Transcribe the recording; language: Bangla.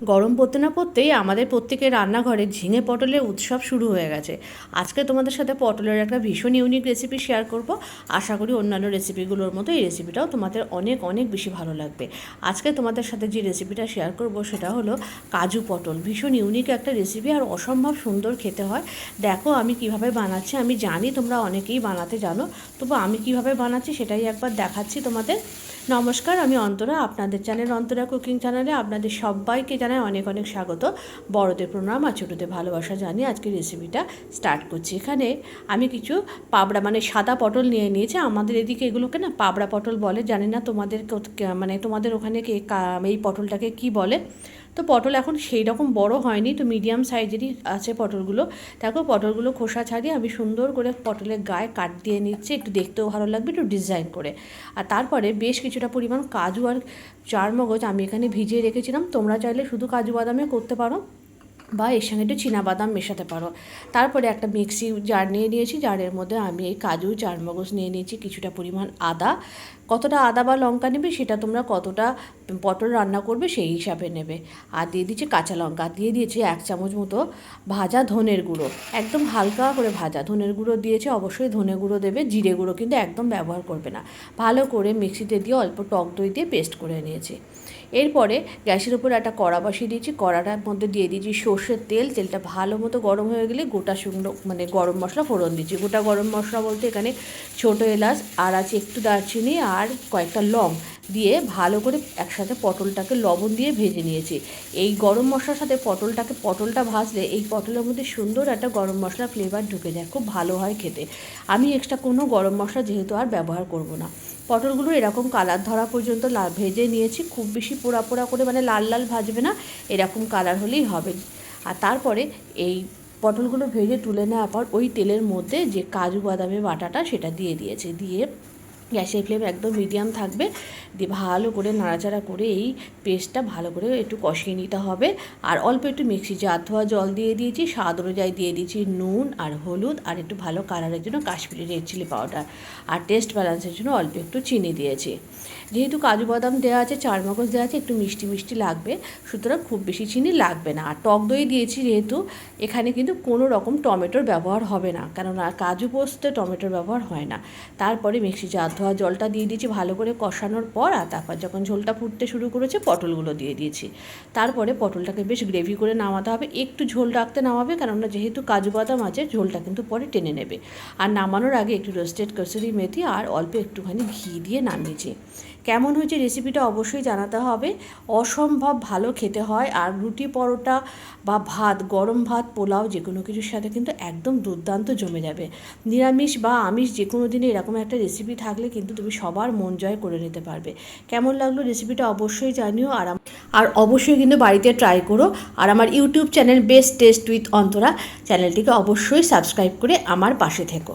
গরম পড়তে না পড়তেই আমাদের প্রত্যেকের রান্নাঘরে ঝিঙে পটলের উৎসব শুরু হয়ে গেছে। আজকে তোমাদের সাথে পটলের একটা ভীষণ ইউনিক রেসিপি শেয়ার করব। আশা করি অন্যান্য রেসিপিগুলোর মতো এই রেসিপিটাও তোমাদের অনেক অনেক বেশি ভালো লাগবে। আজকে তোমাদের সাথে যে রেসিপিটা শেয়ার করব সেটা হলো কাজু পটল। ভীষণ ইউনিক একটা রেসিপি আর অসম্ভব সুন্দর খেতে হয়। দেখো আমি কিভাবে বানাচ্ছি। আমি জানি তোমরা অনেকেই বানাতে জানো, তবু আমি কিভাবে বানাচ্ছি সেটাই একবার দেখাচ্ছি তোমাদের। নমস্কার, আমি অন্তরা, আপনাদের চ্যানেল অন্তরা কুকিং চ্যানেলে আপনাদের সবাইকে জানাই অনেক অনেক স্বাগত। বড়দের প্রণাম আর ছোটোদের ভালোবাসা জানিয়ে আজকে রেসিপিটা স্টার্ট করছি। এখানে আমি কিছু পাবড়া মানে সাদা পটল নিয়ে নিয়েছি। আমাদের এদিকে এগুলোকে না পাবড়া পটল বলে, জানি না তোমাদের মানে তোমাদের ওখানে এই পটলটাকে কি বলে। তো পটল এখন সেই রকম বড় হয়নি, তো মিডিয়াম সাইজেরই আছে পটলগুলো। দেখো পটলগুলো খোসা ছাড়িয়ে আমি সুন্দর করে পটলের গায়ে কাট দিয়ে নিচ্ছি, একটু দেখতেও ভালো লাগবে, একটু ডিজাইন করে। আর তারপরে বেশ কিছুটা পরিমাণ কাজু আর চারমগজ আমি এখানে ভিজিয়ে রেখেছিলাম। তোমরা চাইলে শুধু কাজু বাদামে করতে পারো বা এর সঙ্গে একটু চীনাবাদাম মেশাতে পারো। তারপরে একটা মিক্সি জার নিয়ে নিয়েছি, জারের মধ্যে আমি এই কাজু চারমগজ নিয়ে নিয়েছি, কিছুটা পরিমাণ আদা। কতটা আদা বা লঙ্কা নেবে সেটা তোমরা কতটা পটল রান্না করবে সেই হিসাবে নেবে। আর দিয়ে দিচ্ছি কাঁচা লঙ্কা, দিয়ে দিয়েছি 1 চামচ মতো ভাজা ধনের গুঁড়ো, একদম হালকা করে ভাজা ধনের গুঁড়ো দিয়েছে। অবশ্যই ধনে গুঁড়ো দেবে, জিরে গুঁড়ো কিন্তু একদম ব্যবহার করবে না। ভালো করে মিক্সিতে দিয়ে অল্প টক দই দিয়ে পেস্ট করে নিয়েছি। এরপরে গ্যাসের উপর একটা কড়া বসিয়ে দিয়েছি, কড়াটার মধ্যে দিয়ে দিয়েছি সর্ষের তেল। তেলটা ভালো মতো গরম হয়ে গেলে গোটা শুকনো মানে গরম মশলা ফোড়ন দিচ্ছি। গোটা গরম মশলা বলতে এখানে ছোটো এলাচ আর আছে একটু দারচিনি আর কয়েকটা লং দিয়ে ভালো করে একসাথে পটলটাকে লবণ দিয়ে ভেজে নিয়েছি। এই গরম মশলার সাথে পটলটা ভাজলে এই পটলের মধ্যে সুন্দর একটা গরম মশলা ফ্লেভার ঢুকে যায়, খুব ভালো হয় খেতে। আমি এক্সট্রা কোনো গরম মশলা যেহেতু আর ব্যবহার করব না। পটলগুলো এরকম কালার ধরা পর্যন্ত ভেজে নিয়েছি, খুব বেশি পোড়া পোড়া করে মানে লাল লাল ভাজবে না, এরকম কালার হলেই হবে। আর তারপরে এই পটলগুলো ভেজে তুলে নেওয়ার পর ওই তেলের মধ্যে যে কাজু বাদামের বাটাটা সেটা দিয়ে দিয়েছে, দিয়ে গ্যাসের ফ্লেম একদম মিডিয়াম থাকবে, দিয়ে ভালো করে নাড়াচাড়া করে এই পেস্টটা ভালো করে একটু কষিয়ে নিতে হবে। আর অল্প একটু মিক্সি জার ধোয়া জল দিয়ে দিয়েছি, স্বাদ অনুযায়ী দিয়ে দিয়েছি নুন আর হলুদ, আর একটু ভালো কালারের জন্য কাশ্মীরি রেড চিলি পাউডার, আর টেস্ট ব্যালেন্সের জন্য অল্প একটু চিনি দিয়েছি। যেহেতু কাজু বাদাম দেওয়া আছে, চারমগজ দেওয়া আছে, একটু মিষ্টি মিষ্টি লাগবে, সুতরাং খুব বেশি চিনি লাগবে না। আর টক দই দিয়েছি যেহেতু, এখানে কিন্তু কোনো রকম টমেটোর ব্যবহার হবে না, কেননা কাজু পোস্তে টমেটোর ব্যবহার হয় না। তারপরে মিক্সি জার ধোয়া জলটা দিয়ে দিয়েছি ভালো করে কষানোর পর, আর তারপর যখন ঝোলটা ফুটতে শুরু করেছে পটলগুলো দিয়ে দিয়েছি। তারপরে পটলটাকে বেশ গ্রেভি করে নামাতে হবে, একটু ঝোল রাখতে নামাবে, কেননা যেহেতু কাজু বাদাম আছে ঝোলটা কিন্তু পরে টেনে নেবে। আর নামানোর আগে একটু রোস্টেড কসুরি মেথি আর অল্প একটুখানি ঘি দিয়ে নামিয়েছি। কেমন হয়েছে রেসিপিটা অবশ্যই জানাতে হবে। অসম্ভব ভালো খেতে হয়, আর রুটি পরোটা বা ভাত, গরম ভাত, পোলাও যে কোনো কিছুর সাথে কিন্তু একদম দুর্দান্ত জমে যাবে। নিরামিষ বা আমিষ যে কোনো দিনে এরকম একটা রেসিপি থাকলে কিন্তু তুমি সবার মন জয় করে নিতে পারবে। কেমন লাগলো রেসিপিটা অবশ্যই জানিও, আর অবশ্যই কিন্তু বাড়িতে ট্রাই করো। আর আমার YouTube channel best test with Antara চ্যানেলটিকে অবশ্যই সাবস্ক্রাইব করে আমার পাশে থেকো।